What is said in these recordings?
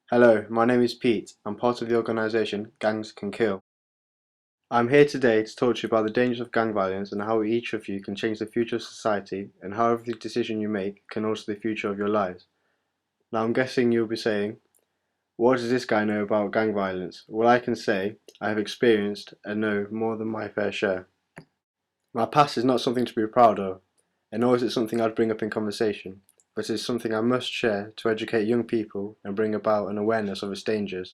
Hello, my name is Pete. I'm part of the organisation Gangs Can Kill. I'm here today to talk to you about the dangers of gang violence and how each of you can change the future of society and how every decision you make can alter the future of your lives. Now I'm guessing you'll be saying, what does this guy know about gang violence? Well, I can say I have experienced and know more than my fair share. My past is not something to be proud of, and nor is it something I'd bring up in conversation, but it is something I must share to educate young people and bring about an awareness of its dangers.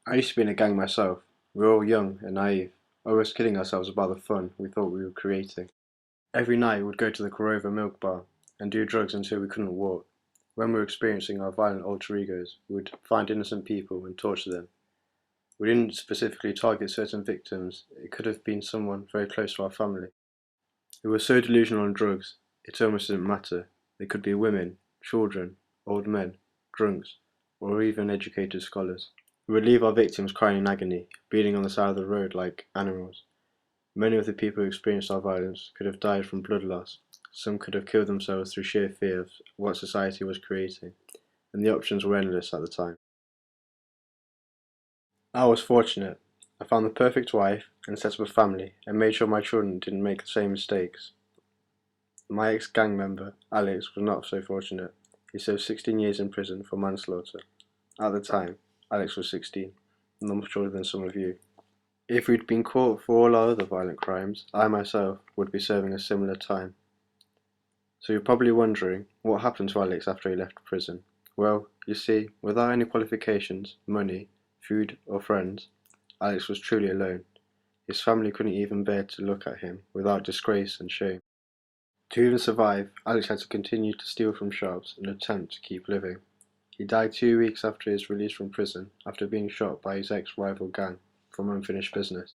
I used to be in a gang myself. We were all young and naive, always kidding ourselves about the fun we thought we were creating. Every night we'd go to the Corova milk bar and do drugs until we couldn't walk. When we were experiencing our violent alter egos, we would find innocent people and torture them. We didn't specifically target certain victims, it could have been someone very close to our family. We were so delusional on drugs, it almost didn't matter. They could be women, children, old men, drunks, or even educated scholars. We would leave our victims crying in agony, bleeding on the side of the road like animals. Many of the people who experienced our violence could have died from blood loss. Some could have killed themselves through sheer fear of what society was creating, and the options were endless at the time. I was fortunate. I found the perfect wife and set up a family and made sure my children didn't make the same mistakes. My ex-gang member, Alex, was not so fortunate. He served 16 years in prison for manslaughter. At the time, Alex was 16, and I'm older than some of you. If we'd been caught for all our other violent crimes, I myself would be serving a similar time. So you're probably wondering, what happened to Alex after he left prison? Well, you see, without any qualifications, money, food or friends, Alex was truly alone. His family couldn't even bear to look at him without disgrace and shame. To even survive, Alex had to continue to steal from shops in an attempt to keep living. He died 2 weeks after his release from prison after being shot by his ex-rival gang from unfinished business.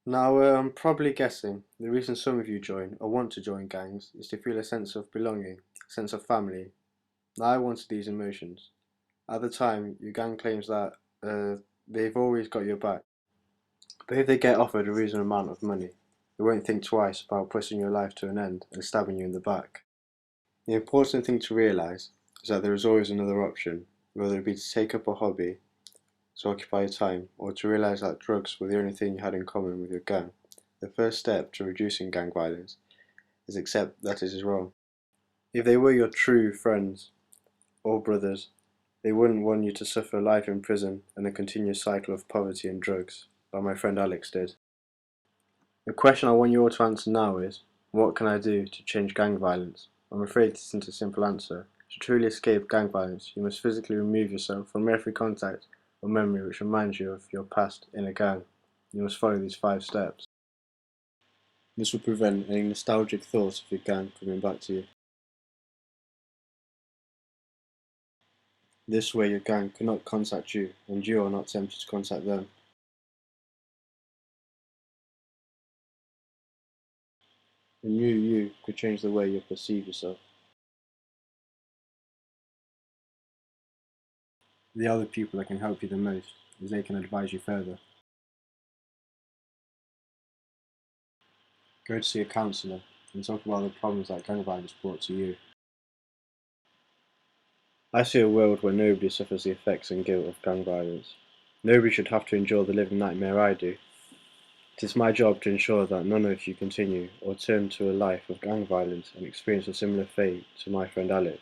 Now, I'm probably guessing the reason some of you join or want to join gangs is to feel a sense of belonging, a sense of family. Now, I wanted these emotions. At the time, your gang claims that they've always got your back, but if they get offered a reasonable amount of money, they won't think twice about putting your life to an end and stabbing you in the back. The important thing to realise is that there is always another option, whether it be to take up a hobby, to occupy your time, or to realise that drugs were the only thing you had in common with your gang. The first step to reducing gang violence is accept that it is wrong. If they were your true friends or brothers, they wouldn't want you to suffer life in prison and a continuous cycle of poverty and drugs, like my friend Alex did. The question I want you all to answer now is, what can I do to change gang violence? I'm afraid this isn't a simple answer. To truly escape gang violence, you must physically remove yourself from every contact or memory which reminds you of your past in a gang. You must follow these 5 steps. This will prevent any nostalgic thoughts of your gang coming back to you. This way your gang cannot contact you and you are not tempted to contact them. A new you could change the way you perceive yourself. They are the people that can help you the most, as they can advise you further. Go to see a counsellor and talk about the problems that gang violence brought to you. I see a world where nobody suffers the effects and guilt of gang violence. Nobody should have to endure the living nightmare I do. It is my job to ensure that none of you continue or turn to a life of gang violence and experience a similar fate to my friend Alex.